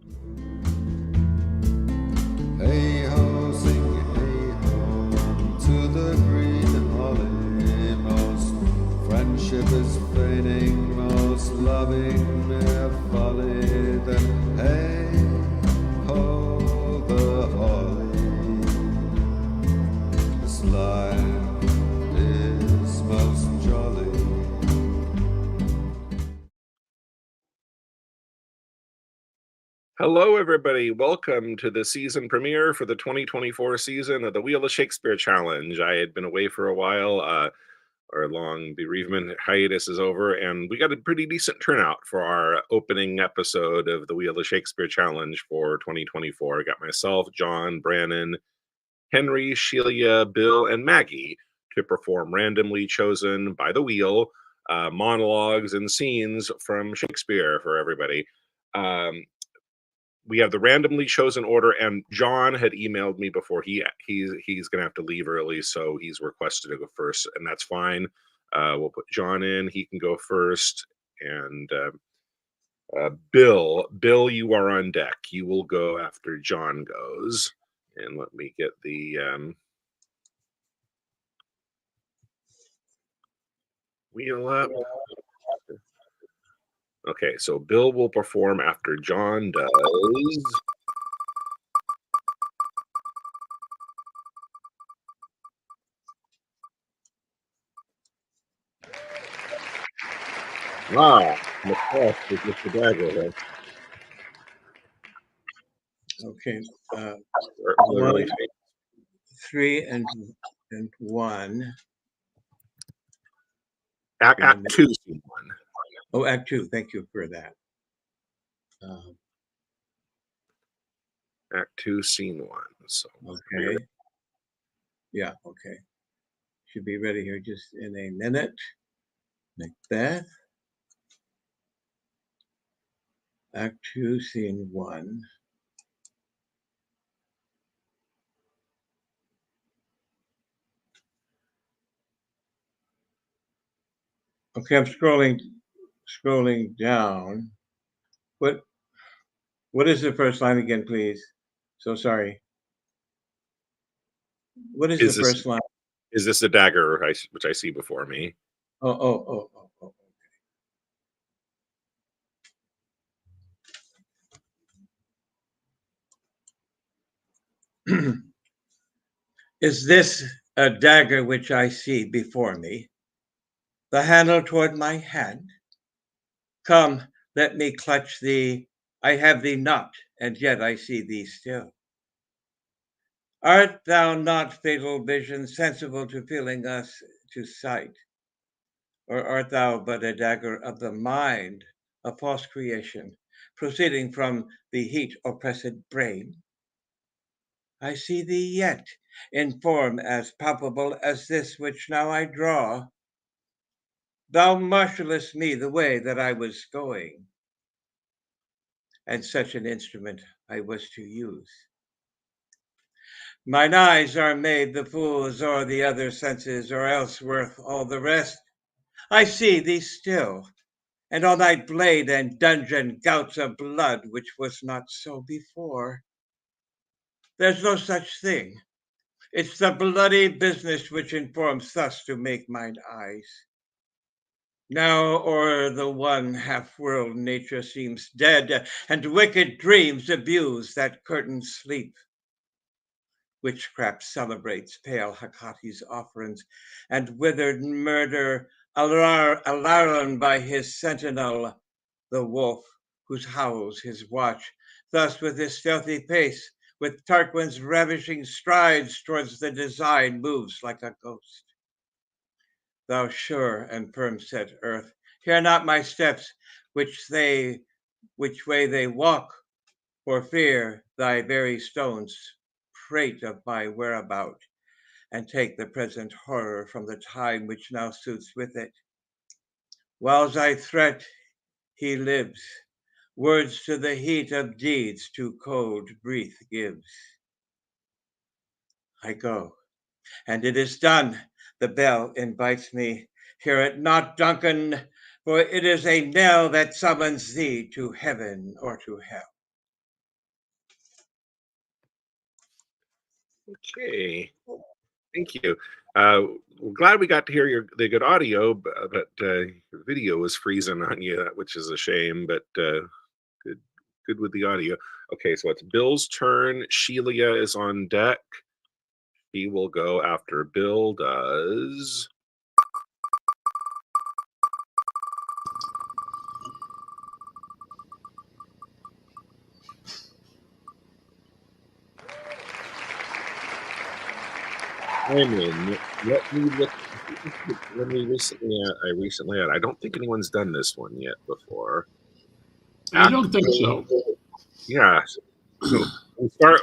Hey ho, sing hey ho, to the green holly. Most friendship is fading, most loving mere folly. Then hey ho, the holly. This life is most jolly. Hello, everybody. Welcome to the season premiere for the 2024 season of the Wheel of Shakespeare Challenge. I had been away for a while. Our long bereavement hiatus is over, and we got a pretty decent turnout for our opening episode of the Wheel of Shakespeare Challenge for 2024. I got myself, John, Brannon, Henry, Sheila, Bill, and Maggie to perform randomly chosen by the wheel monologues and scenes from Shakespeare for everybody. We have the randomly chosen order, and John had emailed me before he's gonna have to leave early, so he's requested to go first, and that's fine. We'll put John in; he can go first, and Bill, you are on deck. You will go after John goes, and let me get the wheel up. Okay, so Bill will perform after John does. Macbeth is just a dagger here. Okay. Literally 3 and 1. Act 2, scene 1. Oh, Act 2. Thank you for that. Act 2, scene 1. So okay. Yeah, okay. Should be ready here just in a minute. Macbeth. Act 2, scene 1. Okay, I'm scrolling down. What is the first line again, please? So sorry. What is the first line? Is this the dagger which I see before me? Oh. Is this a dagger which I see before me? The handle toward my hand? Come, let me clutch thee. I have thee not, and yet I see thee still. Art thou not, fatal vision, sensible to feeling us to sight? Or art thou but a dagger of the mind, a false creation, proceeding from the heat oppressed brain? I see thee yet, in form as palpable as this which now I draw. Thou marshalest me the way that I was going, and such an instrument I was to use. Mine eyes are made the fools o'er the other senses, or else worth all the rest. I see thee still, and on thy blade and dungeon gouts of blood, which was not so before. There's no such thing. It's the bloody business which informs thus to make mine eyes. Now o'er the one half-world nature seems dead, and wicked dreams abuse that curtained sleep. Witchcraft celebrates pale Hecate's offerings, and withered murder alarmed by his sentinel, the wolf, whose howls his watch. Thus with his stealthy pace, with Tarquin's ravishing strides towards the design, moves like a ghost. Thou sure and firm set earth, hear not my steps, which way they walk, for fear thy very stones prate of my whereabout, and take the present horror from the time which now suits with it. Whiles I threat, he lives, words to the heat of deeds too cold breath gives. I go, and it is done. The bell invites me. Hear it not, Duncan, for it is a knell that summons thee to heaven or to hell. Okay, thank you. We're glad we got to hear the good audio, but your video was freezing on you, which is a shame. But good, good with the audio. Okay, so it's Bill's turn. Sheila is on deck. He will go after Bill does. Simon, let me look. Let me recently had. I don't think anyone's done this one yet before. I don't think so. Yeah. So we start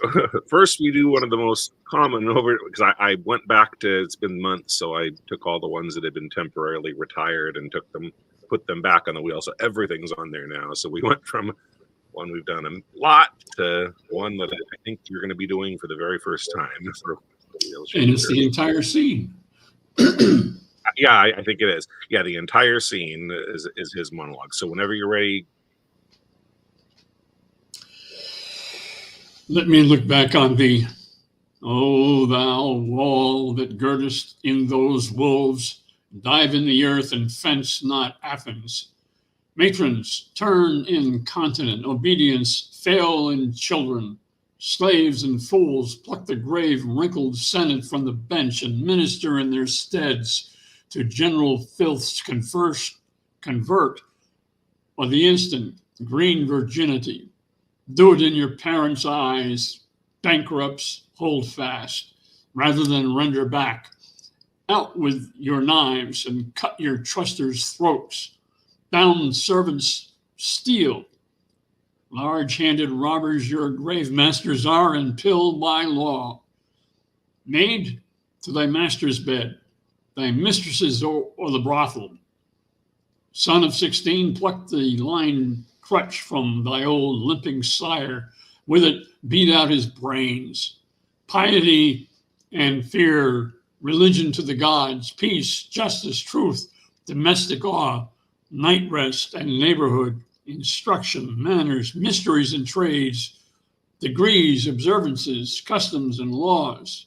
first. We do one of the most common over because I went back to, it's been months, so I took all the ones that had been temporarily retired and put them back on the wheel. So everything's on there now. So we went from one we've done a lot to one that I think you're going to be doing for the very first time. And it's the entire scene. Yeah, I think it is. Yeah, the entire scene is his monologue. So whenever you're ready. Let me look back on thee. O thou wall that girdest in those wolves, dive in the earth and fence not Athens. Matrons, turn incontinent, obedience, fail in children. Slaves and fools, pluck the grave wrinkled senate from the bench and minister in their steads to general filths convert, or the instant green virginity. Do it in your parents' eyes, bankrupts, hold fast, rather than render back. Out with your knives and cut your trusters' throats. Bound servants steal. Large-handed robbers your grave masters are, and pill by law. Maid, to thy master's bed, thy mistress's or the brothel. Son of 16, pluck the line crutch from thy old limping sire, with it beat out his brains. Piety and fear, religion to the gods, peace, justice, truth, domestic awe, night rest and neighborhood, instruction, manners, mysteries and trades, degrees, observances, customs and laws.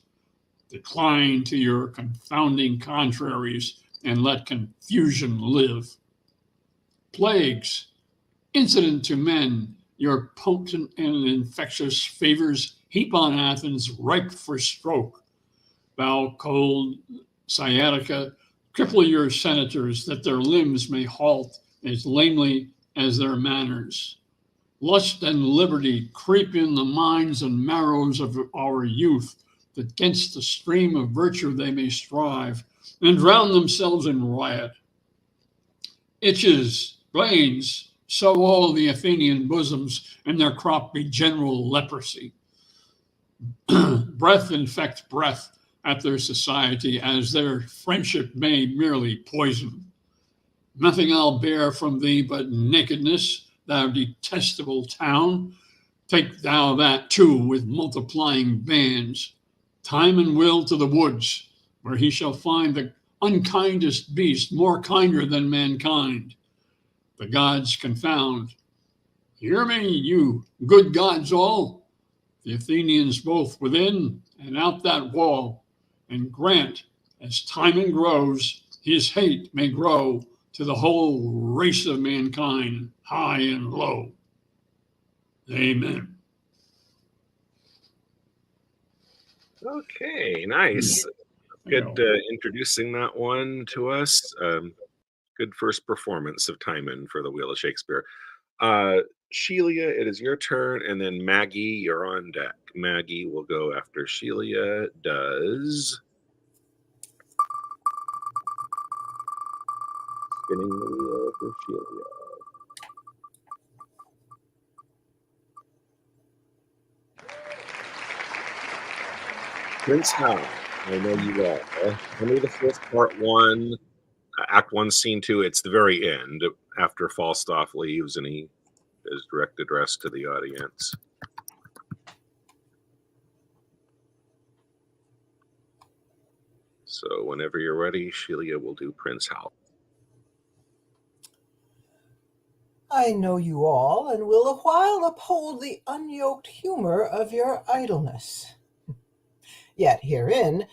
Decline to your confounding contraries and let confusion live. Plagues, incident to men, your potent and infectious favors heap on Athens ripe for stroke. Thou cold sciatica, cripple your senators that their limbs may halt as lamely as their manners. Lust and liberty creep in the minds and marrows of our youth, that 'gainst the stream of virtue they may strive and drown themselves in riot. Itches, brains, sow all the Athenian bosoms, and their crop be general leprosy. Breath infect breath at their society, as their friendship may merely poison. Nothing I'll bear from thee but nakedness, thou detestable town. Take thou that too with multiplying bands. Time and will to the woods, where he shall find the unkindest beast more kinder than mankind. The gods confound. Hear me, you good gods all, the Athenians both within and out that wall, and grant, as Timon grows, his hate may grow to the whole race of mankind, high and low. Amen. Okay, nice. Good introducing that one to us. Good first performance of Timon for the Wheel of Shakespeare. Sheila, it is your turn, and then Maggie, you're on deck. Maggie will go after Sheila does. Spinning the wheel for Sheila. Prince Hal, I know you well. Henry the Fifth, Part 1, Act 1, Scene 2. It's the very end after Falstaff leaves and he does direct address to the audience. So whenever you're ready, Sheila will do Prince Hal. I know you all, and will a while uphold the unyoked humor of your idleness. Yet herein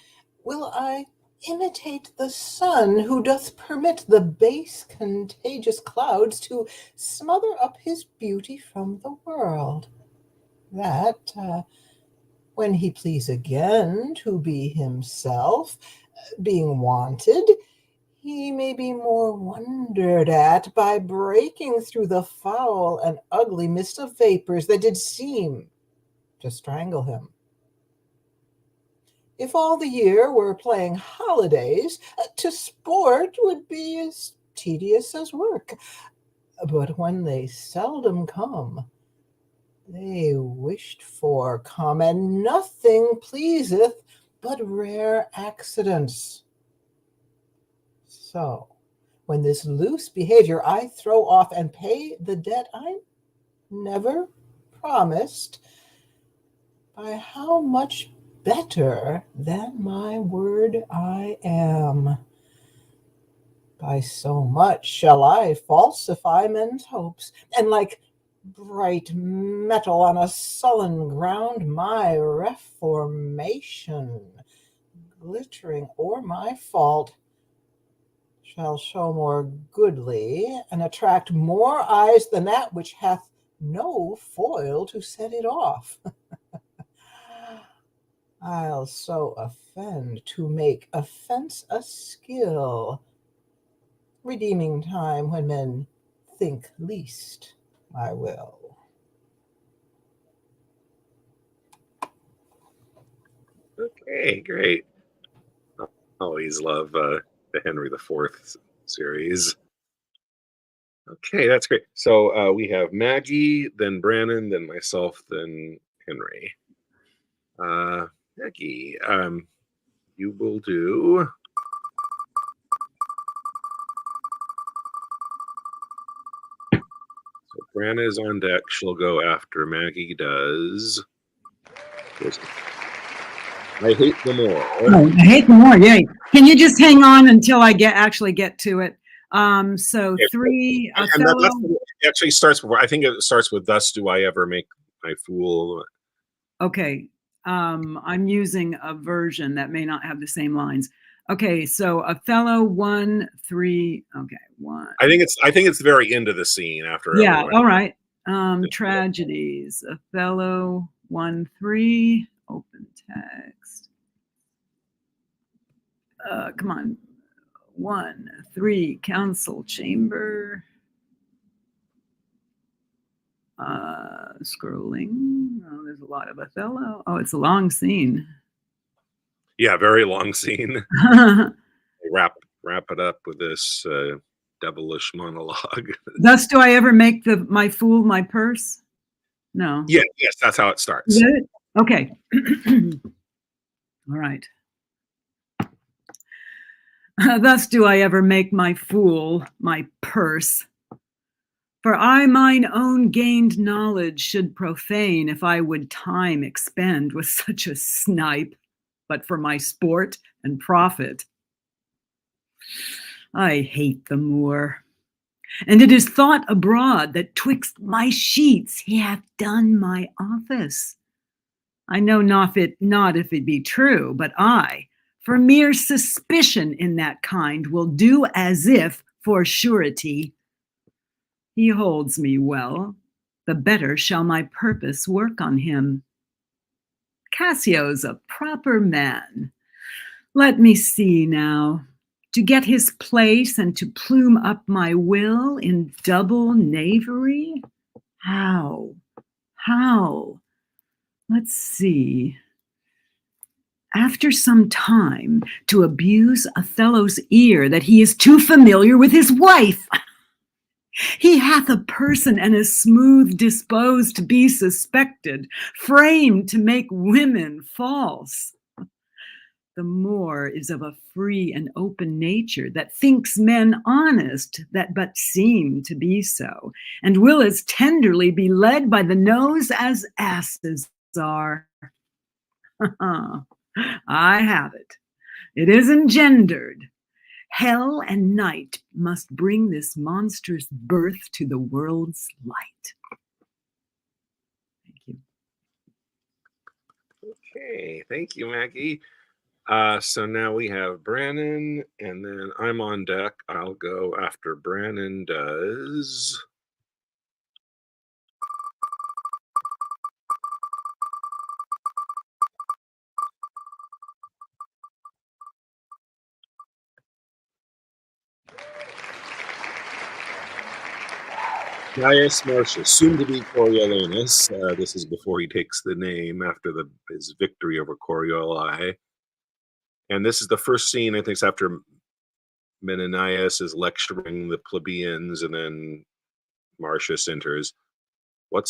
will I imitate the sun, who doth permit the base contagious clouds to smother up his beauty from the world, that when he please again to be himself, being wanted, he may be more wondered at by breaking through the foul and ugly mist of vapors that did seem to strangle him. If all the year were playing holidays, to sport would be as tedious as work. But when they seldom come, they wished for come, and nothing pleaseth but rare accidents. So, when this loose behavior I throw off and pay the debt I never promised, by how much better than my word I am, by so much shall I falsify men's hopes, and like bright metal on a sullen ground, my reformation, glittering o'er my fault, shall show more goodly and attract more eyes than that which hath no foil to set it off. I'll so offend to make offense a skill, redeeming time when men think least I will. Okay, great. Always love the Henry IV series. Okay, that's great. So we have Maggie, then Brannon, then myself, then Henry. Maggie, you will do. So Brannon is on deck. She'll go after Maggie does. I hate them all. Oh, I hate them more. Yay! Can you just hang on until I actually get to it? So Okay. 3. And it actually starts. I think it starts with "Thus do I ever make my fool." Okay. I'm using a version that may not have the same lines. Okay, so Othello 1, 3. Okay, 1. I think it's the very end of the scene after. Yeah. everyone. All right. Tragedies. Othello 1, 3. Open text. Come on. 1, 3. Council chamber. Scrolling. Oh, there's a lot of Othello. Oh, it's a long scene. Yeah, very long scene. Wrap it up with this devilish monologue. Thus do I ever make my fool my purse? No. Yeah, yes, that's how it starts. Is it? Okay. All right. Thus do I ever make my fool my purse. For I mine own gained knowledge should profane if I would time expend with such a snipe, but for my sport and profit. I hate the Moor, and it is thought abroad that twixt my sheets he hath done my office. I know not if it be true, but I, for mere suspicion in that kind, will do as if, for surety, he holds me well, the better shall my purpose work on him. Cassio's a proper man. Let me see now. To get his place and to plume up my will in double knavery? How? Let's see. After some time, to abuse Othello's ear that he is too familiar with his wife. He hath a person and is smooth disposed to be suspected, framed to make women false. The Moor is of a free and open nature that thinks men honest that but seem to be so, and will as tenderly be led by the nose as asses are. I have it. It is engendered. Hell and night must bring this monstrous birth to the world's light. Thank you. Okay, thank you, Maggie. So now we have Brannon, and then I'm on deck. I'll go after Brannon does. Gaius Marcius, soon to be Coriolanus. This is before he takes the name after his victory over Corioli. And this is the first scene, I think, it's after Menenius is lecturing the plebeians, and then Marcius enters. I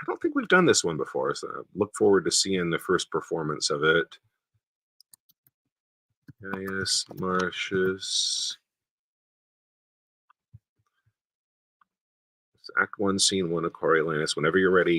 don't think we've done this one before, so I look forward to seeing the first performance of it. Gaius Marcius. It's Act 1, Scene 1 of Coriolanus. Whenever you're ready.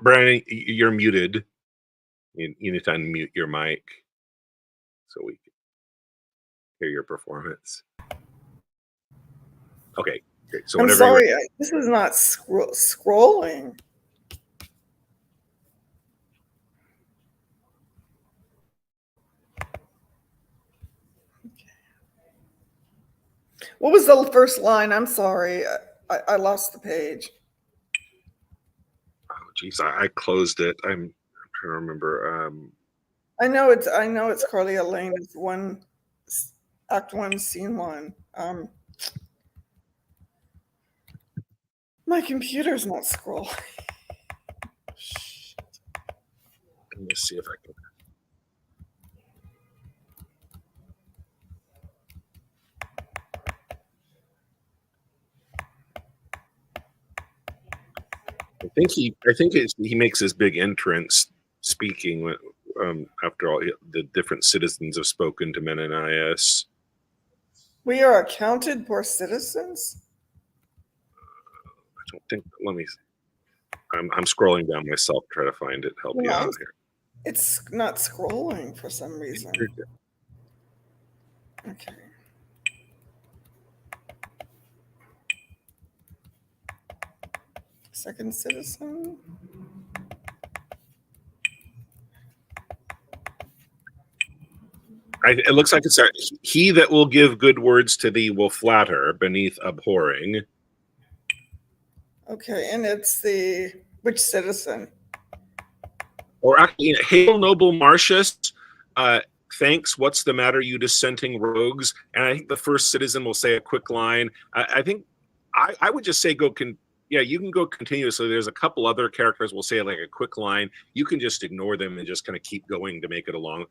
Brian, you're muted. You need to unmute your mic so we can hear your performance. Okay, great. So I'm whenever you're sorry, this is not scrolling. What was the first line? I'm sorry, I lost the page. Oh, geez, I closed it. I'm trying to remember. I know it's Coriolanus, Act 1, Scene 1. My computer's not scrolling. Let me see if I can. I think he makes his big entrance speaking after all the different citizens have spoken to Menenius. We are accounted for citizens? I don't think. Let me. I'm scrolling down myself to try to find it. Help you No, out here. it's not scrolling for some reason. Okay. Second citizen? It looks like it's he that will give good words to thee will flatter beneath abhorring. Okay, and it's which citizen? Or actually, hail noble Marcius, thanks, what's the matter, you dissenting rogues? And I think the first citizen will say a quick line. I think I would just say you can go continuously. There's a couple other characters will say like a quick line. You can just ignore them and just kind of keep going to make it along.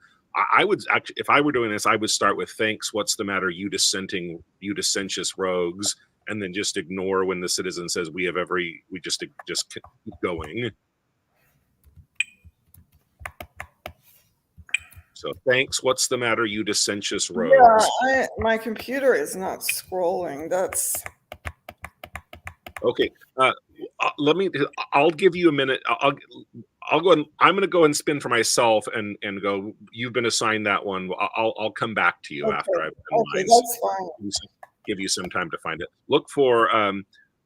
I would actually, if I were doing this, I would start with thanks, what's the matter, you dissentious rogues, and then just ignore when the citizen says we just keep going. So thanks, what's the matter, you dissentious rogues? Yeah, my computer is not scrolling. That's okay. I'll give you a minute. I'll go and I'm going to go and spin for myself and go. You've been assigned that one. I'll come back to you okay. after I've done Okay, mine. that's fine. Give you some time to find it. Look for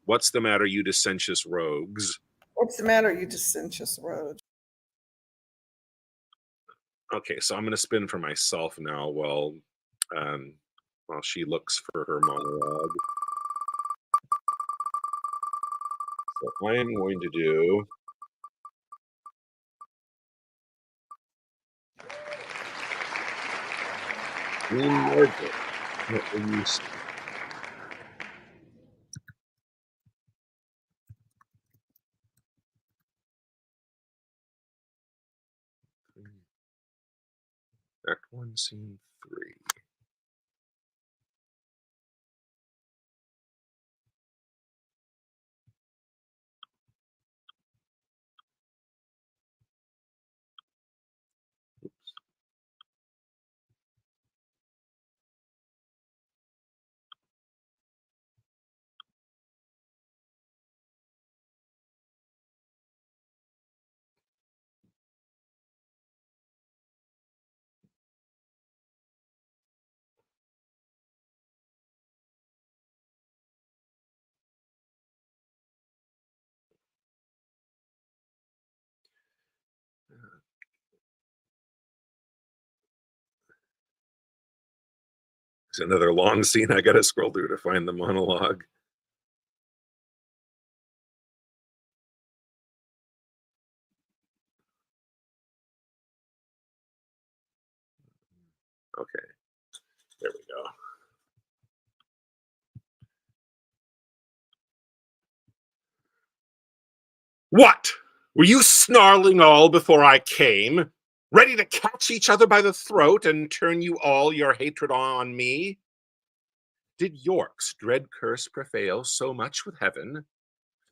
what's the matter, you dissentious rogues? What's the matter, you dissentious rogue? Okay, so I'm going to spin for myself now while she looks for her monologue. So I am going to do. Act 1, Scene 3. It's another long scene I gotta scroll through to find the monologue. Okay, there we go. What? Were you snarling all before I came? Ready to catch each other by the throat and turn you all your hatred on me? Did York's dread curse prevail so much with heaven,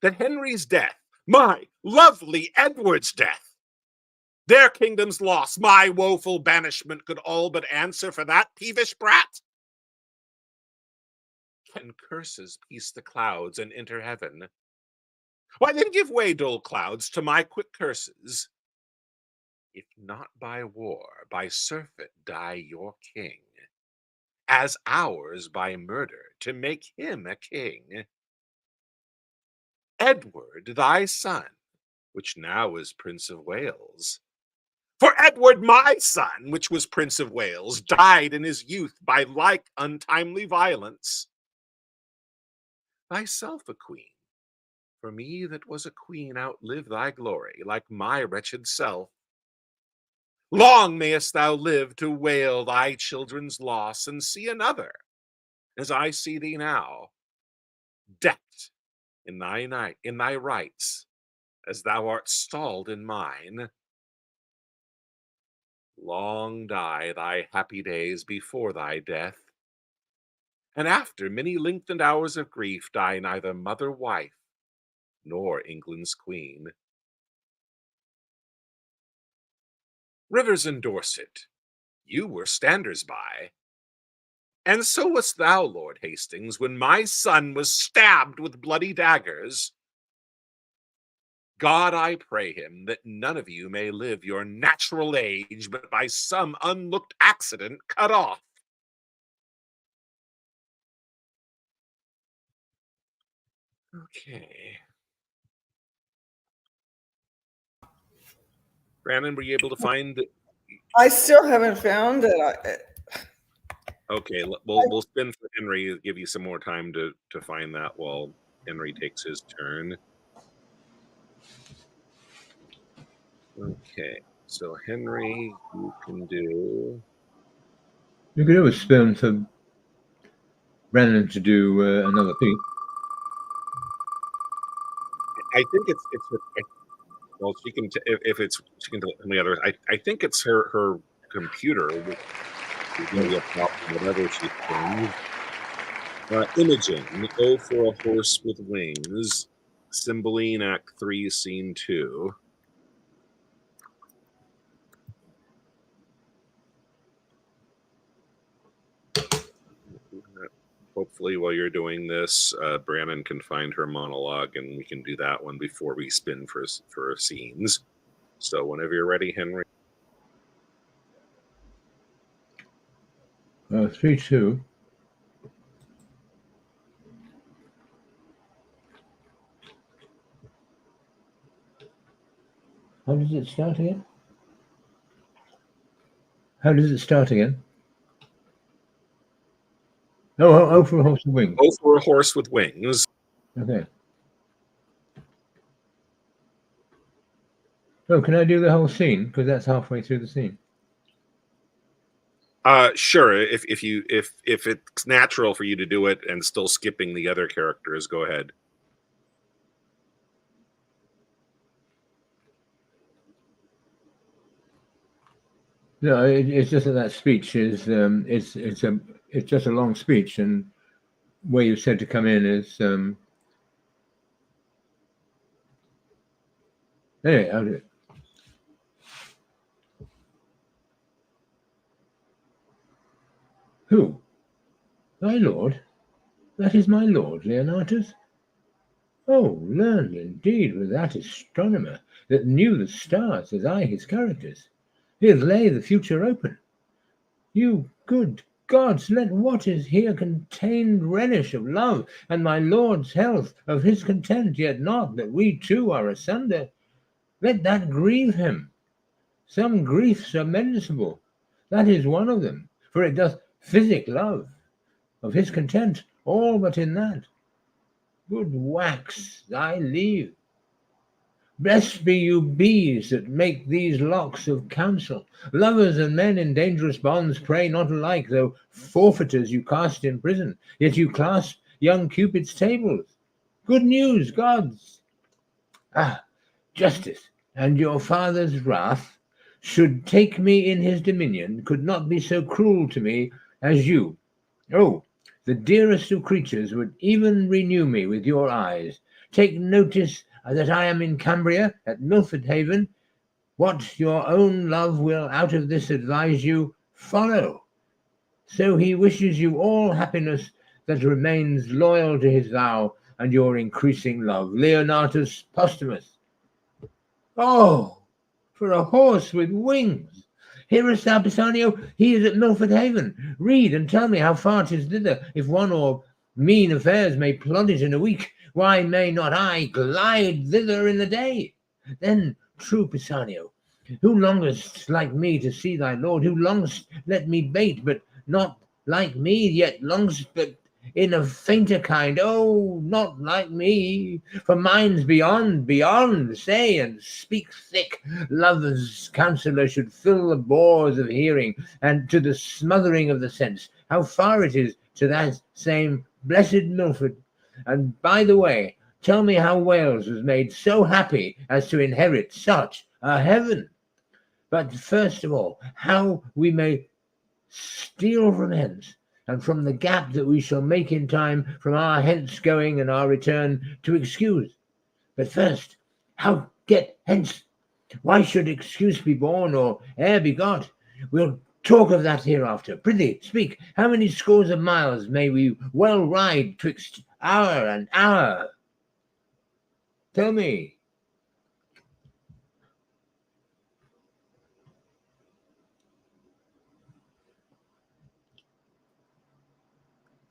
that Henry's death, my lovely Edward's death, their kingdom's loss, my woeful banishment could all but answer for that peevish brat? Can curses piece the clouds and enter heaven? Why then give way, dull clouds, to my quick curses. If not by war, by surfeit die your king, as ours by murder, to make him a king. Edward, thy son, which now is Prince of Wales. For Edward, my son, which was Prince of Wales, died in his youth by like untimely violence. Thyself a queen, for me that was a queen outlive thy glory, like my wretched self. Long mayest thou live to wail thy children's loss, and see another, as I see thee now, decked in thy rights, as thou art stalled in mine. Long die thy happy days before thy death, and after many lengthened hours of grief die neither mother, wife, nor England's queen. Rivers and Dorset, you were standers by, and so wast thou, Lord Hastings, when my son was stabbed with bloody daggers. God, I pray him that none of you may live your natural age, but by some unlooked accident cut off. Okay. Brandon, were you able to find? I still haven't found it. Okay, we'll spin for Henry, give you some more time to find that while Henry takes his turn. Okay, so Henry, you can do. You could always spin for Brandon to do another piece. I think it's well, she can if it's she can do the other. I think it's her computer. Whatever she spins. Imogen, Go for a Horse with Wings. Cymbeline, Act 3, Scene 2. Hopefully, while you're doing this, Brandon can find her monologue, and we can do that one before we spin for scenes. So, whenever you're ready, Henry. 3-2. How does it start again? Oh, for a horse with wings. Go for a Horse with Wings. Okay. Oh, can I do the whole scene? Because that's halfway through the scene. Sure. If it's natural for you to do it and still skipping the other characters, go ahead. No, it's just that speech is it's just a long speech, and where you said to come in is anyway, I'll do it. Who? Thy lord? That is my lord, Leonatus? Oh, learned indeed was that astronomer that knew the stars as I his characters. Here lay the future open. You good gods, let what is here contained relish of love, and my lord's health of his content, yet not that we two are asunder. Let that grieve him. Some griefs are mendicable. That is one of them, for it doth physic love. of his content, all but in that. Good wax thy leave. Blessed be you bees that make these locks of counsel. Lovers and men in dangerous bonds pray not alike, though forfeiters you cast in prison, yet you clasp young Cupid's tables. Good news, gods! Ah, justice, and your father's wrath should take me in his dominion, could not be so cruel to me as you. Oh, the dearest of creatures would even renew me with your eyes. Take notice that I am in Cambria, at Milford Haven. What your own love will out of this advise you, follow. So he wishes you all happiness that remains loyal to his vow and your increasing love. Leonatus Posthumus. Oh, for a horse with wings! Hearest thou, Pisanio? He is at Milford Haven. Read and tell me how far 'tis thither. If one or mean affairs may plod it in a week, why may not I glide thither in the day? Then, true Pisanio, who longest like me to see thy lord, who longest let me bait, but not like me, yet longest but in a fainter kind, oh, not like me, for mine's beyond, say and speak thick. Lover's counsellor should fill the bores of hearing, and to the smothering of the sense, how far it is to that same blessed Milford. And by the way, tell me how Wales was made so happy as to inherit such a heaven. But first of all, how we may steal from hence, and from the gap that we shall make in time from our hence going and our return to excuse. But first, how get hence? Why should excuse be born or e'er be got? We'll talk of that hereafter. Prithee, speak, how many scores of miles may we well ride twixt hour and hour? Tell me.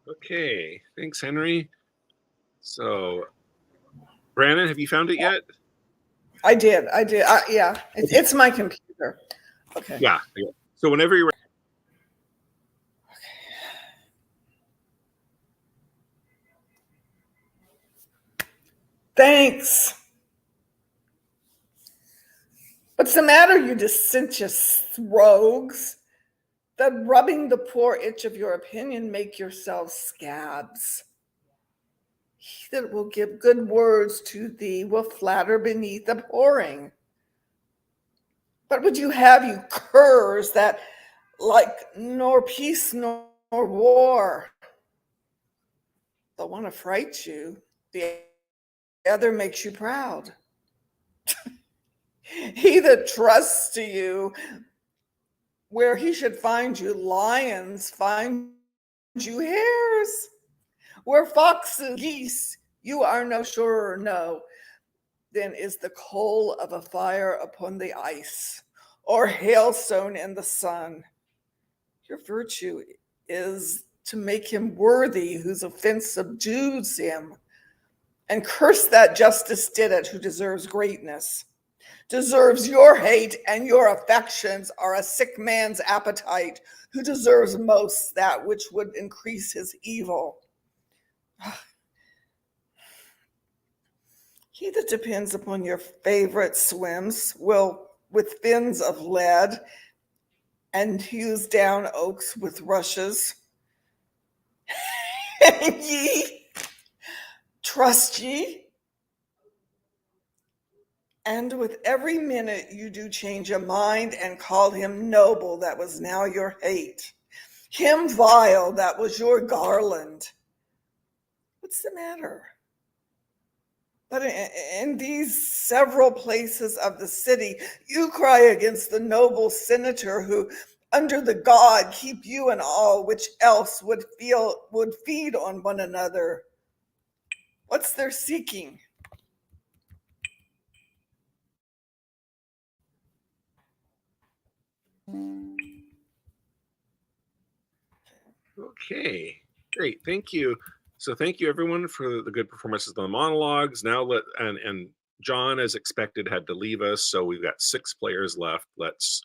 Okay, thanks, Henry. So, Brandon, have you found it yet? I did. Yeah, it's my computer. Okay. Yeah. So whenever you're Thanks. What's the matter, you dissentious rogues? That rubbing the poor itch of your opinion make yourselves scabs. He that will give good words to thee will flatter beneath abhorring. What would you have, you curs, that like nor peace nor war? The one affrights you, the other makes you proud. He that trusts to you, where he should find you lions, find you hares. Where foxes, geese, you are no surer, no, than is the coal of a fire upon the ice, or hailstone in the sun. Your virtue is to make him worthy whose offense subdues him, and curse that justice did it who deserves greatness. Deserves your hate, and your affections are a sick man's appetite, who deserves most that which would increase his evil. He that depends upon your favorite swims will with fins of lead and hews down oaks with rushes. And ye, trust ye, and with every minute you do change a mind and call him noble that was now your hate, him vile that was your garland. What's the matter? But in these several places of the city, you cry against the noble senator who, under the God, keep you and all which else would feed on one another. What's their seeking? okay, great, thank you. So thank you everyone for the good performances on the monologues. Now and John, as expected, had to leave us, so we've got 6 players left. Let's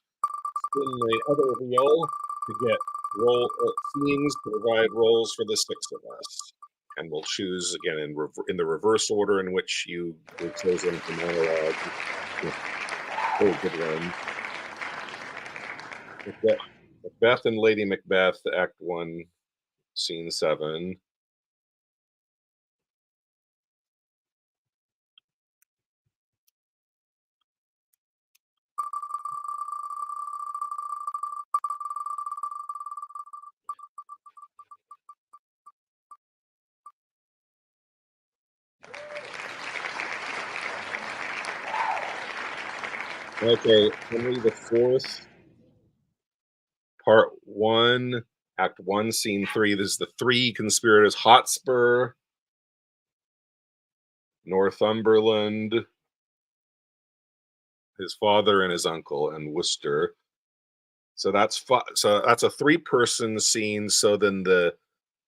spin the other wheel to get scenes to provide roles for the 6 of us. And we'll choose again in the reverse order in which you were chosen for monologue. Oh, good one. Macbeth and Lady Macbeth, Act 1, Scene 7. Okay, Henry the Fourth, Part 1, Act 1, Scene 3. This is the 3 conspirators: Hotspur, Northumberland, his father and his uncle, and Worcester. So that's a 3-person scene. So then the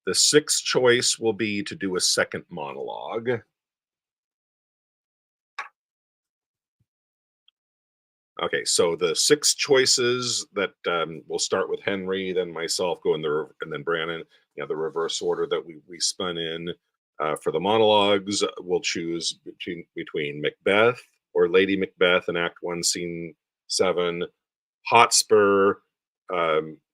6th choice will be to do a second monologue. Okay, so the 6 choices that we'll start with Henry, then myself, and then Brandon. The reverse order that we spun in for the monologues. We'll choose between Macbeth or Lady Macbeth in Act 1, Scene 7, Hotspur,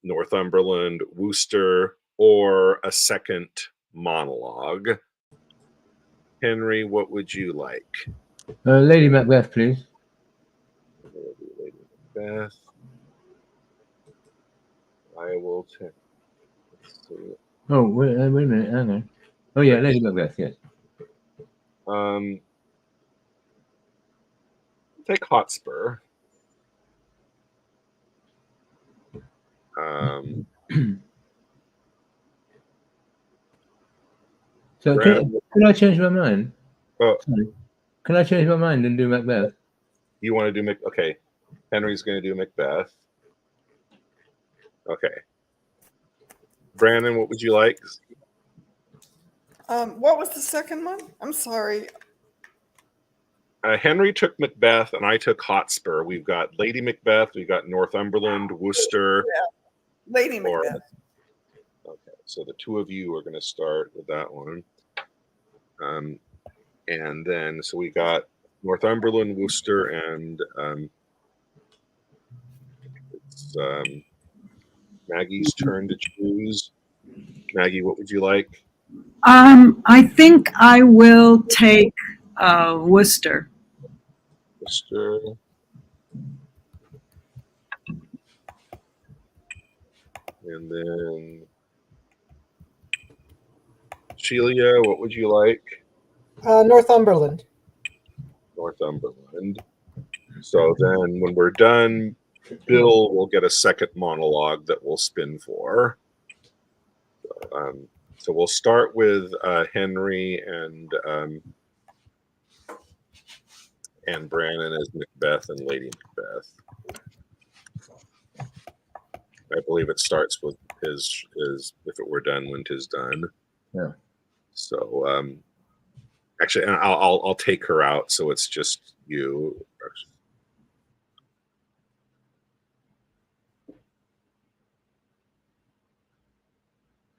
Northumberland, Worcester, or a second monologue. Henry, what would you like? Lady Macbeth, please. Lady Macbeth. I will check. Let's see. Oh, wait a minute, hang on. Oh yeah, Lady Macbeth, yes. Take Hotspur. So can I change my mind? Oh, Sorry. Can I change my mind and do Macbeth? you want to do okay. Henry's going to do Macbeth. Okay. Brandon, what would you like? What was the second one? I'm sorry. Henry took Macbeth and I took Hotspur. We've got Lady Macbeth, we've got Northumberland, Worcester. Yeah. Lady Macbeth. Okay, so the 2 of you are going to start with that one. And then, so we got Northumberland, Worcester, and it's Maggie's turn to choose. Maggie, what would you like? I think I will take Worcester. Worcester. And then Sheila, what would you like? Northumberland. Northumberland. So then when we're done, Bill will get a second monologue that we'll spin for. So we'll start with Henry and Brandon as Macbeth and Lady Macbeth. I believe it starts with his if it were done when 'tis done. Yeah. So actually, I'll take her out, so it's just you.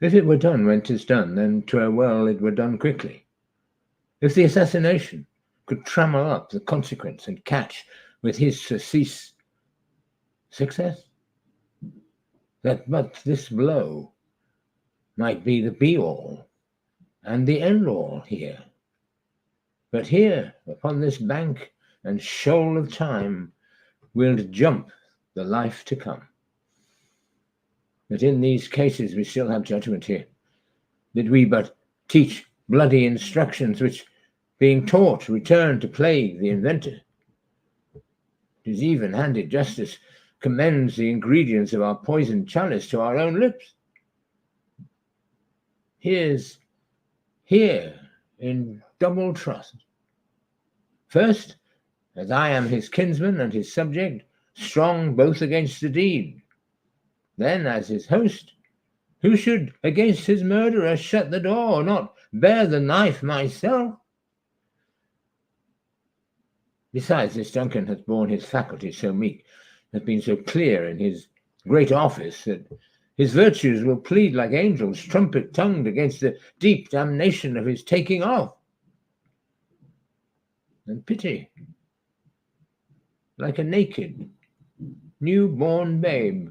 If it were done when 'tis done, then 'twere well it were done quickly. If the assassination could trammel up the consequence and catch with his surcease success, that but this blow might be the be-all and the end-all here. But here, upon this bank and shoal of time, will jump the life to come. But in these cases we still have judgment here. Did we but teach bloody instructions which, being taught, return to plague the inventor? 'Tis even-handed justice commends the ingredients of our poisoned chalice to our own lips. Here in double trust. First, as I am his kinsman and his subject, strong both against the deed. Then, as his host, who should against his murderer shut the door, not bear the knife myself? Besides, this Duncan hath borne his faculties so meek, hath been so clear in his great office, that His virtues will plead like angels, trumpet-tongued against the deep damnation of his taking off. And pity, like a naked, new-born babe,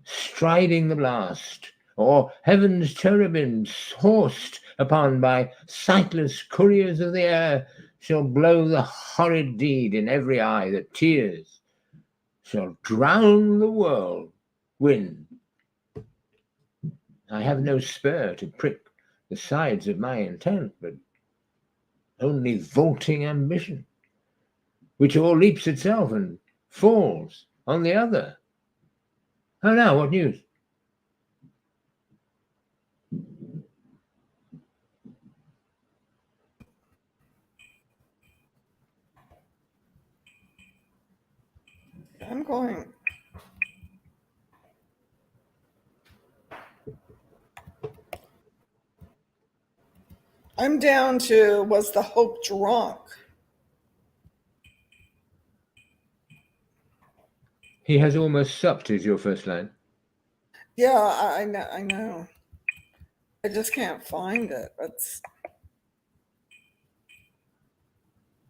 striding the blast, or heaven's cherubims, horsed upon by sightless couriers of the air, shall blow the horrid deed in every eye that tears shall drown the world wind. I have no spur to prick the sides of my intent, but only vaulting ambition, which all leaps itself and falls on the other. How now, what news? I'm going. I'm down to, was the hope drunk? He has almost supped is your first line. Yeah, I know. I just can't find it.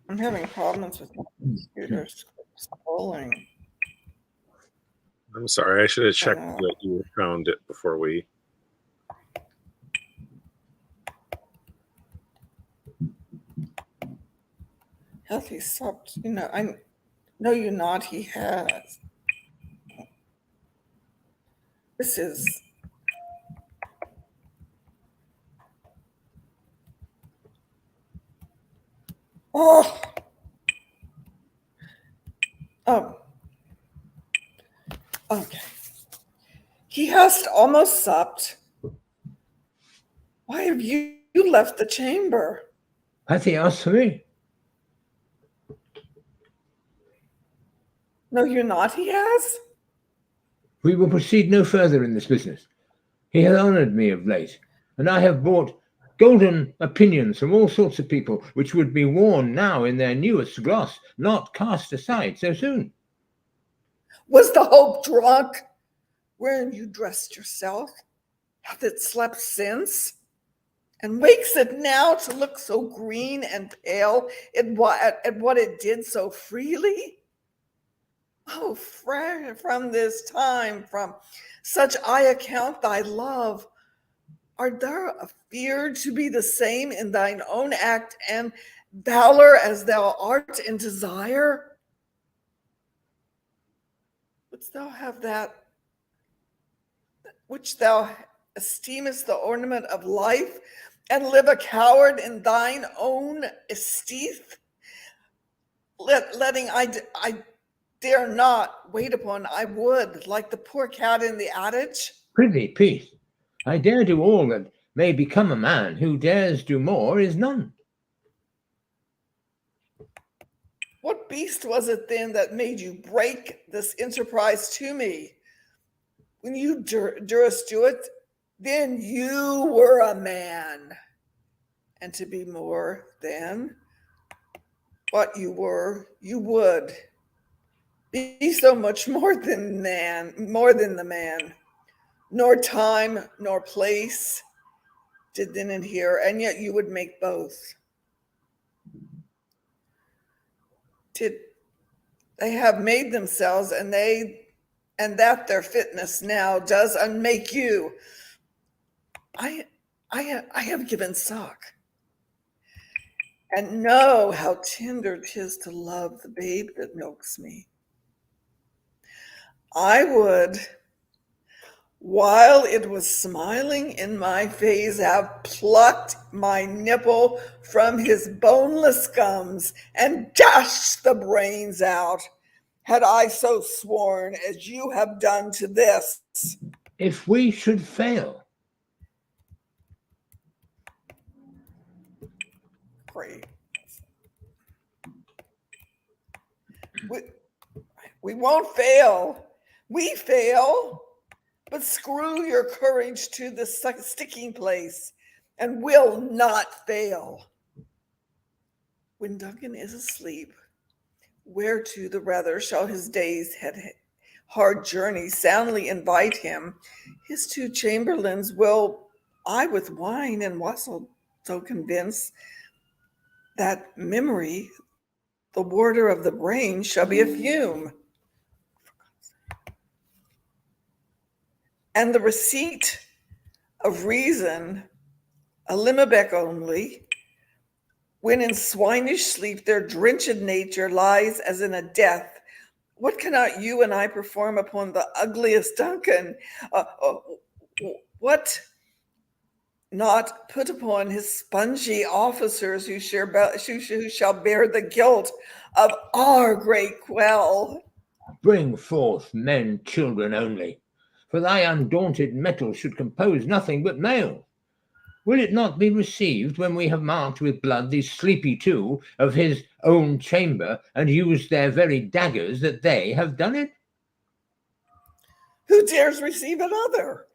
I'm having problems with my computer scrolling. I'm sorry. I should have checked that you found it before we. Has he stopped? No, you're not. He has. This is. Oh. Okay. He has almost supped. Why have you left the chamber? Hath he asked for me? No, you're not. He has. We will proceed no further in this business. He hath honoured me of late, and I have bought golden opinions from all sorts of people, which would be worn now in their newest gloss, not cast aside so soon. Was the hope drunk? Wherein you dressed yourself? Hath it slept since? And wakes it now to look so green and pale at what it did so freely? Oh, from this time, from such I account thy love, art thou afeared to be the same in thine own act and valor as thou art in desire? Wouldst thou have that which thou esteemest the ornament of life, and live a coward in thine own esteeth? Letting I dare not wait upon, I would, like the poor cat in the adage. Prithee, peace. I dare do all that may become a man. Who dares do more is none. What beast was it then that made you break this enterprise to me? When you durst do it, then you were a man. And to be more than what you were, you would be so much more than the man. Nor time nor place did then adhere, and yet you would make both. They have made themselves, and that their fitness now does unmake you. I have given suck, and know how tender 'tis to love the babe that milks me. I would, while it was smiling in my face, have plucked my nipple from his boneless gums and dashed the brains out, had I so sworn as you have done to this. If we should fail. Great. We won't fail. We fail. But screw your courage to the sticking place and will not fail. When Duncan is asleep, whereto the rather shall his days head? hard journey soundly invite him, his two chamberlains will I with wine and wassail so convince that memory, the warder of the brain, shall be a fume, and the receipt of reason a limbeck only, when in swinish sleep their drenched nature lies as in a death. What cannot you and I perform upon the ugliest Duncan? What not put upon his spongy officers who shall bear the guilt of our great quell? Bring forth men, children only, for thy undaunted metal should compose nothing but male. Will it not be received when we have marked with blood these sleepy two of his own chamber, and used their very daggers that they have done it? Who dares receive another?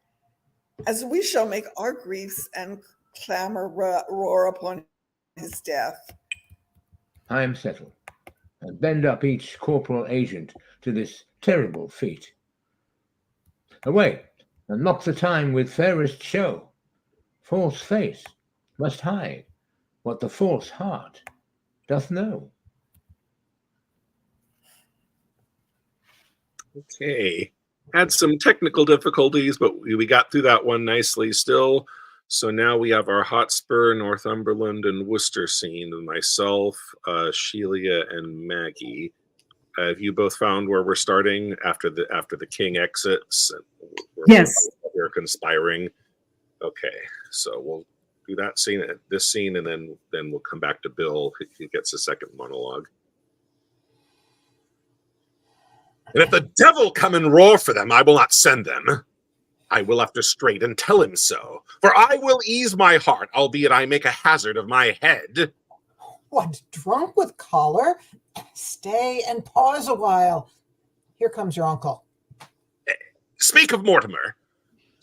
As we shall make our griefs and clamor roar upon his death. I am settled, and bend up each corporal agent to this terrible feat. Away, and mock the time with fairest show. False face must hide what the false heart doth know. Okay. Had some technical difficulties, but we got through that one nicely still. So now we have our Hotspur, Northumberland, and Worcester scene with myself, Shelia, and Maggie. Have you both found where we're starting after the king exits? Yes. We're conspiring. Okay, so we'll do that scene, this scene, and then we'll come back to Bill. He gets a second monologue. And if the devil come and roar for them, I will not send them. I will after straight and tell him so. For I will ease my heart, albeit I make a hazard of my head. What, drunk with choler? Stay and pause a while. Here comes your uncle. Speak of Mortimer.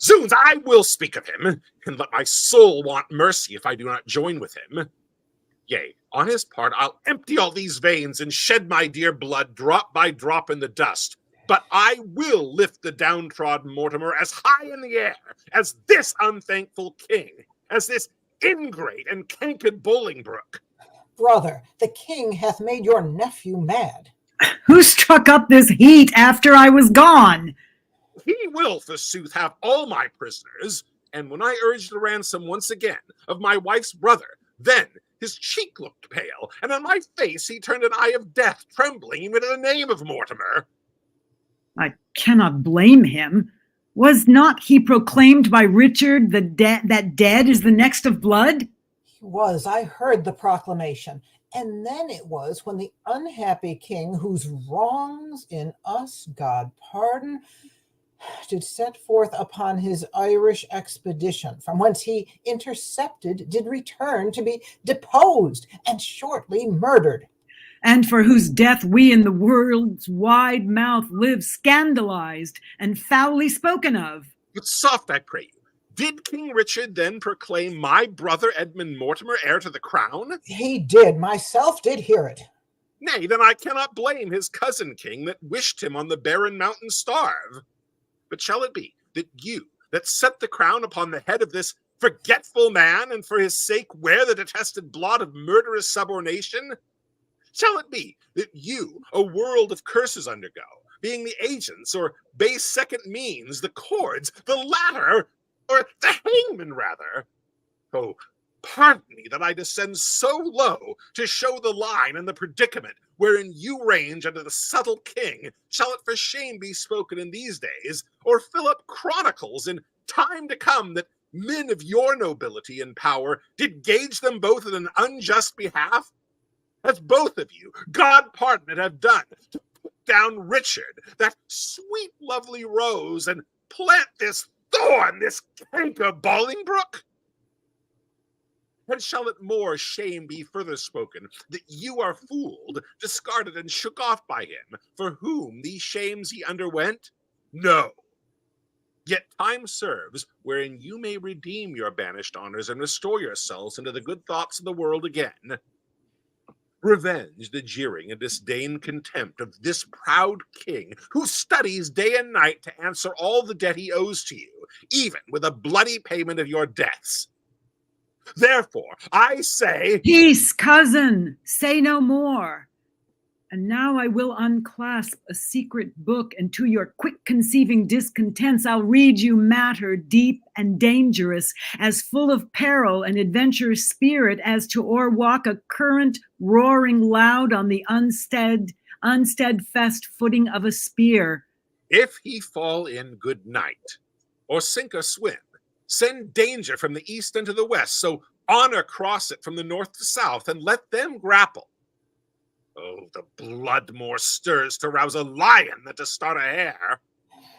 Zoons, I will speak of him, and let my soul want mercy if I do not join with him. Yea, on his part, I'll empty all these veins and shed my dear blood drop by drop in the dust. But I will lift the downtrodden Mortimer as high in the air as this unthankful king, as this ingrate and cankered Bolingbroke. Brother, the king hath made your nephew mad. Who struck up this heat after I was gone? He will, forsooth, have all my prisoners. And when I urged the ransom once again of my wife's brother, then his cheek looked pale, and on my face he turned an eye of death, trembling even at the name of Mortimer. I cannot blame him. Was not he proclaimed by Richard that dead is the next of blood? He was. I heard the proclamation. And then it was when the unhappy king, whose wrongs in us God pardon, did set forth upon his Irish expedition, from whence he intercepted, did return to be deposed and shortly murdered. And for whose death we in the world's wide mouth live scandalized and foully spoken of. But soft, I pray you. Did King Richard then proclaim my brother Edmund Mortimer heir to the crown? He did. Myself did hear it. Nay, then I cannot blame his cousin king that wished him on the barren mountain starve. But shall it be that you, that set the crown upon the head of this forgetful man, and for his sake wear the detested blot of murderous subornation? Shall it be that you, a world of curses undergo, being the agents or base second means, the cords, the ladder, or the hangman rather? Oh, pardon me that I descend so low to show the line and the predicament wherein you range under the subtle king. Shall it for shame be spoken in these days, or fill up chronicles in time to come that men of your nobility and power did gauge them both in an unjust behalf? As both of you, God pardon it, have done to put down Richard, that sweet lovely rose, and plant this thorn, this canker Bolingbroke? And shall it more shame be further spoken, that you are fooled, discarded, and shook off by him, for whom these shames he underwent? No. Yet time serves, wherein you may redeem your banished honors and restore yourselves into the good thoughts of the world again. Revenge the jeering and disdain contempt of this proud king, who studies day and night to answer all the debt he owes to you, even with a bloody payment of your deaths. Therefore, I say, Peace, cousin, say no more. And now I will unclasp a secret book, and to your quick conceiving discontents I'll read you matter deep and dangerous, as full of peril and adventurous spirit as to o'erwalk a current roaring loud on the unsteadfast footing of a spear. if he fall in, good night, or sink or swim, send danger from the east into the west, so honor cross it from the north to south, and let them grapple. Oh, the blood more stirs to rouse a lion than to start a hare.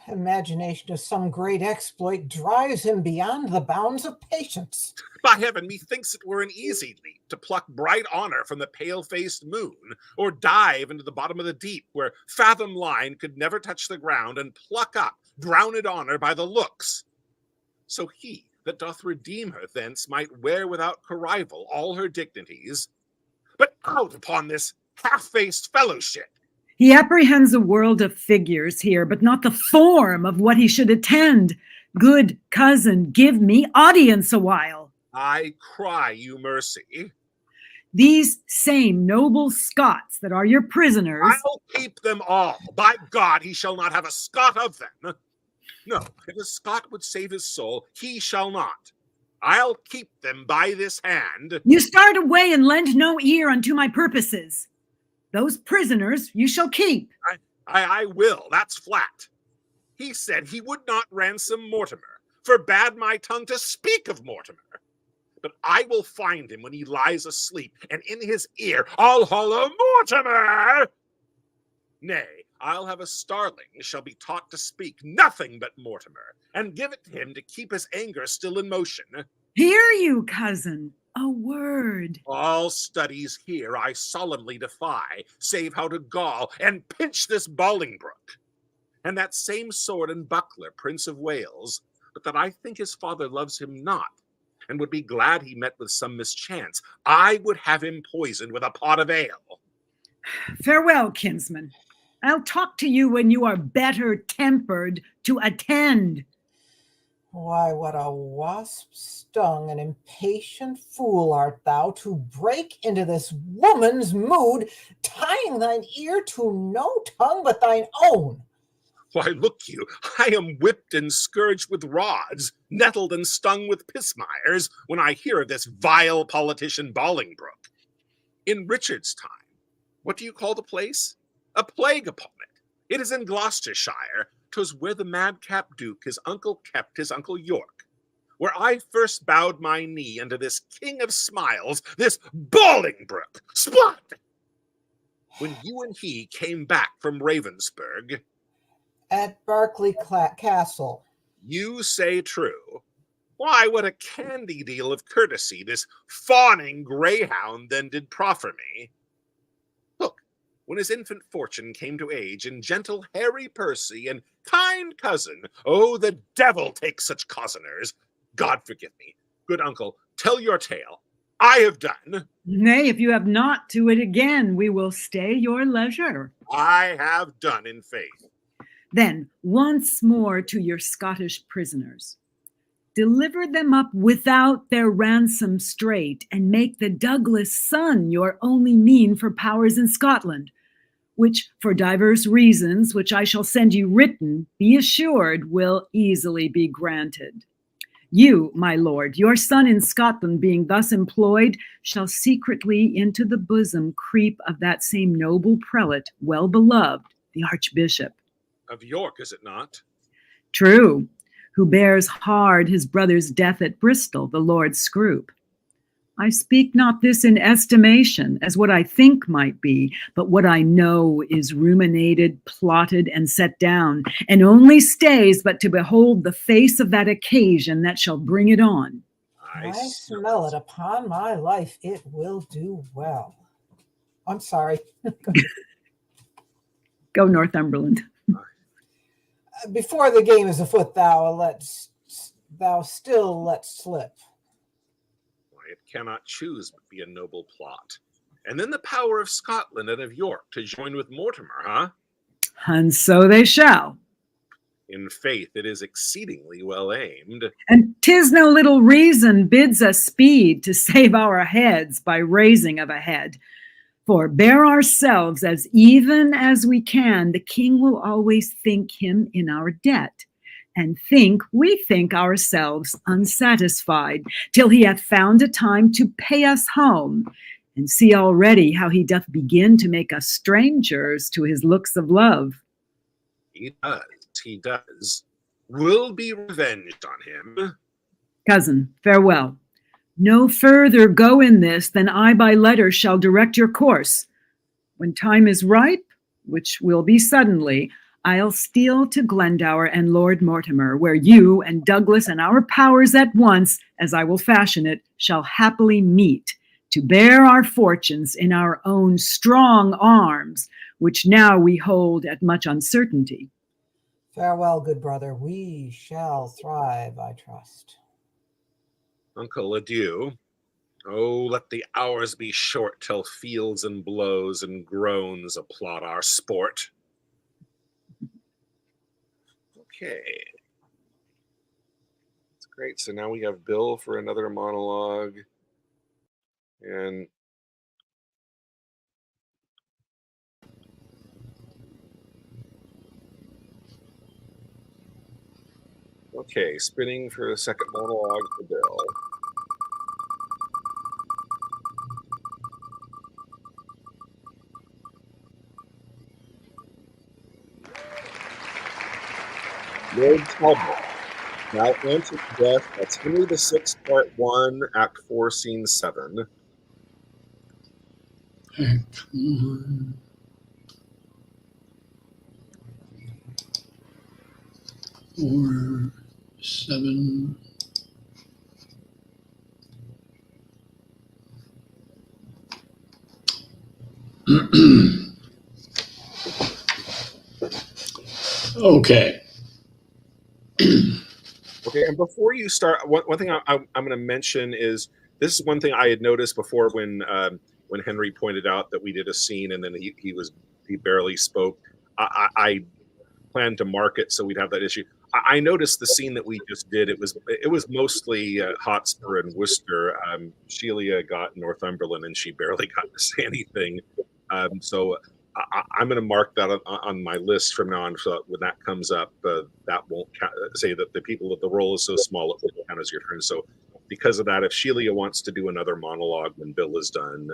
Imagination of some great exploit drives him beyond the bounds of patience. By heaven, methinks it were an easy leap to pluck bright honor from the pale-faced moon, or dive into the bottom of the deep, where fathom line could never touch the ground, and pluck up drowned honor by the looks. So he that doth redeem her thence might wear without corrival all her dignities. But out upon this half-faced fellowship! He apprehends a world of figures here, but not the form of what he should attend. Good cousin, give me audience a while. I cry you mercy. These same noble Scots that are your prisoners. I'll keep them all. By God, he shall not have a Scot of them. No, if a Scot would save his soul, he shall not. I'll keep them by this hand. You start away and lend no ear unto my purposes. Those prisoners you shall keep. I will, that's flat. He said he would not ransom Mortimer, forbade my tongue to speak of Mortimer. But I will find him when he lies asleep, and in his ear I'll hollow Mortimer. Nay, I'll have a starling shall be taught to speak nothing but Mortimer, and give it to him to keep his anger still in motion. Hear you, cousin, a word. All studies here I solemnly defy, save how to gall and pinch this Bolingbroke. And that same sword and buckler, Prince of Wales, but that I think his father loves him not, and would be glad he met with some mischance, I would have him poisoned with a pot of ale. Farewell, kinsman. I'll talk to you when you are better tempered to attend. Why, what a wasp-stung and impatient fool art thou to break into this woman's mood, tying thine ear to no tongue but thine own. Why, look you, I am whipped and scourged with rods, nettled and stung with pismires, when I hear of this vile politician Bolingbroke. In Richard's time, what do you call the place? A plague upon it. It is in Gloucestershire. 'Twas where the madcap duke, his uncle, kept his uncle York, where I first bowed my knee unto this king of smiles, this Bolingbroke, Spot! When you and he came back from Ravensburg. At Berkeley Castle. You say true. Why, what a candy deal of courtesy this fawning greyhound then did proffer me. Look, when his infant Fortune came to age, and gentle Harry Percy and kind cousin, oh, the devil take such cozeners. God forgive me. Good uncle, tell your tale. I have done. Nay, if you have not, to it again. We will stay your leisure. I have done in faith. Then once more to your Scottish prisoners. Deliver them up without their ransom straight, and make the Douglas son your only mean for powers in Scotland, which for divers reasons, which I shall send you written, be assured will easily be granted. You, my lord, your son in Scotland being thus employed, shall secretly into the bosom creep of that same noble prelate, well beloved, the Archbishop. Of York, is it not? True, who bears hard his brother's death at Bristol, the Lord Scroop. I speak not this in estimation as what I think might be, but what I know is ruminated, plotted, and set down, and only stays but to behold the face of that occasion that shall bring it on. I smell it upon my life. It will do well. I'm sorry. Go Northumberland. Before the game is afoot, thou still let slip. Why, it cannot choose but be a noble plot. And then the power of Scotland and of York to join with Mortimer, huh? And so they shall. In faith, it is exceedingly well aimed. And 'tis no little reason bids us speed to save our heads by raising of a head. For bear ourselves as even as we can, the king will always think him in our debt, and we think ourselves unsatisfied, till he hath found a time to pay us home. And see already how he doth begin to make us strangers to his looks of love. He does. We'll be revenged on him. Cousin, farewell. No further go in this than I by letter shall direct your course. When time is ripe, which will be suddenly, I'll steal to Glendower and Lord Mortimer, where you and Douglas and our powers at once, as I will fashion it, shall happily meet, to bear our fortunes in our own strong arms, which now we hold at much uncertainty. Farewell, good brother. We shall thrive, I trust. Uncle, adieu. Oh, let the hours be short till fields and blows and groans applaud our sport. Okay. That's great. So now we have Bill for another monologue. And okay, spinning for the second monologue for Bill. Lord Talbot, now answer to death. That's Henry VI, Part 1, Act 4, Scene 7. Act 1. Or 7. Okay. Okay, and before you start, one thing I'm going to mention is this is one thing I had noticed before when Henry pointed out that we did a scene and then he barely spoke. I planned to mark it so we'd have that issue. I noticed the scene that we just did. It was mostly Hotspur and Worcester. Sheila got Northumberland and she barely got to say anything. So I'm going to mark that on my list from now on, so that when that comes up, that won't say that the people that the role is so small it won't count as your turn. So because of that, if Sheila wants to do another monologue when Bill is done,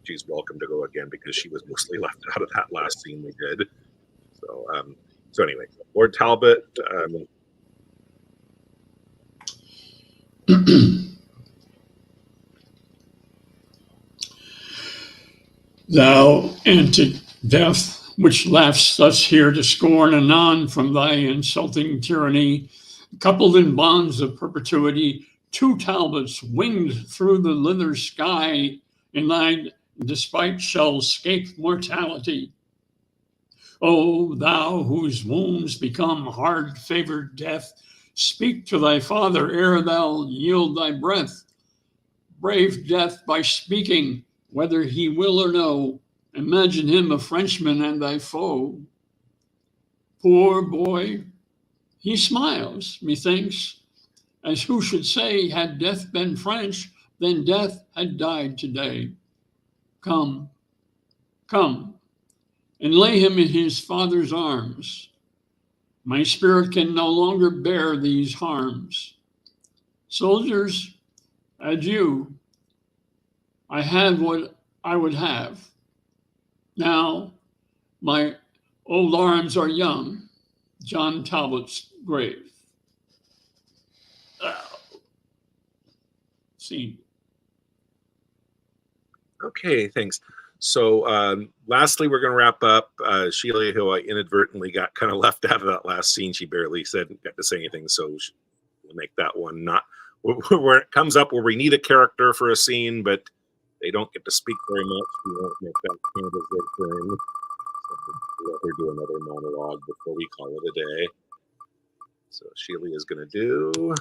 she's welcome to go again because she was mostly left out of that last scene we did. So anyway, Lord Talbot. Thou antic death, which laughs thus here to scorn anon from thy insulting tyranny, coupled in bonds of perpetuity, two Talbots winged through the lither sky, in thy despite shall scape mortality. O thou whose wounds become hard-favored death, speak to thy father ere thou yield thy breath. Brave death by speaking, whether he will or no. Imagine him a Frenchman and thy foe. Poor boy, he smiles, methinks, as who should say, had death been French, then death had died today. Come, come, and lay him in his father's arms. My spirit can no longer bear these harms. Soldiers, adieu. I had what I would have. Now, my old arms are young. John Talbot's grave. Scene. Okay, thanks. So lastly, we're going to wrap up. Sheila, who I inadvertently got kind of left out of that last scene, she barely got to say anything, so we'll make that one not where it comes up where we need a character for a scene, but they don't get to speak very much. We won't make that kind of a good thing. So we'll let her do another monologue before we call it a day. So Sheila is going to do.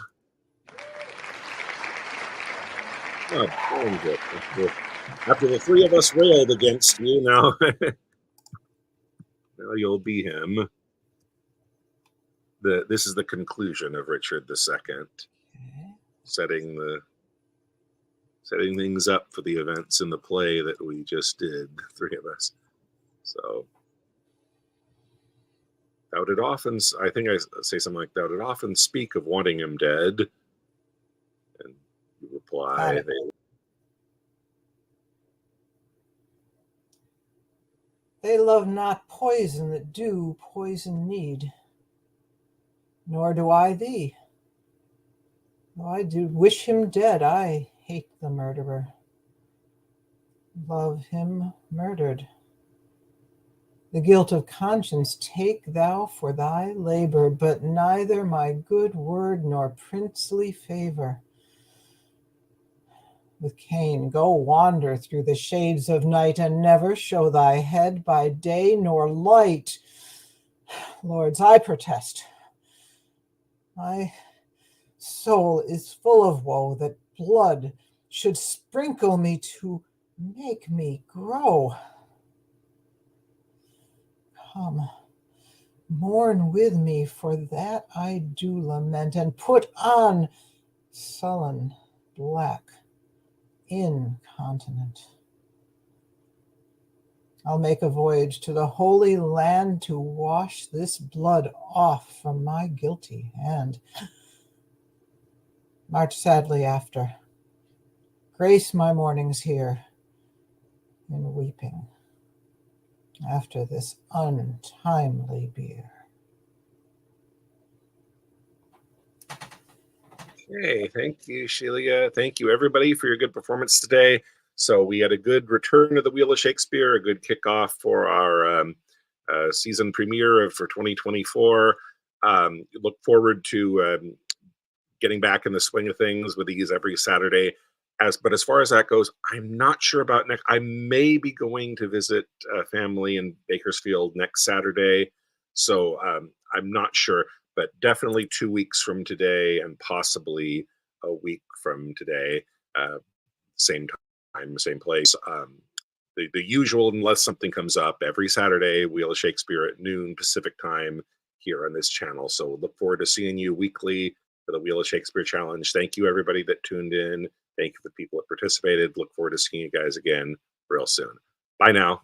Oh, good. After the three of us railed against you, now, now you'll be him. This is the conclusion of Richard II, setting things up for the events in the play that we just did, the three of us. So, thou did often, I think I say something like, thou did often speak of wanting him dead. And you reply, They love not poison that do poison need, nor do I thee. Though I do wish him dead, I hate the murderer. Love him murdered. The guilt of conscience take thou for thy labor, but neither my good word nor princely favor. With Cain, go wander through the shades of night, and never show thy head by day nor light. Lords, I protest. My soul is full of woe that blood should sprinkle me to make me grow. Come, mourn with me, for that I do lament, and put on sullen black incontinent. I'll make a voyage to the Holy Land to wash this blood off from my guilty hand. March sadly after. Grace my mornings here in weeping after this untimely bier. Okay, thank you, Sheila. Thank you, everybody, for your good performance today. So we had a good return to the Wheel of Shakespeare, a good kickoff for our season premiere for 2024. Look forward to getting back in the swing of things with these every Saturday. But as far as that goes, I'm not sure about next. I may be going to visit family in Bakersfield next Saturday, so I'm not sure. But definitely 2 weeks from today, and possibly a week from today, same time, same place. The usual, unless something comes up, every Saturday, Wheel of Shakespeare at noon Pacific time here on this channel. So look forward to seeing you weekly for the Wheel of Shakespeare Challenge. Thank you, everybody that tuned in. Thank you for the people that participated. Look forward to seeing you guys again real soon. Bye now.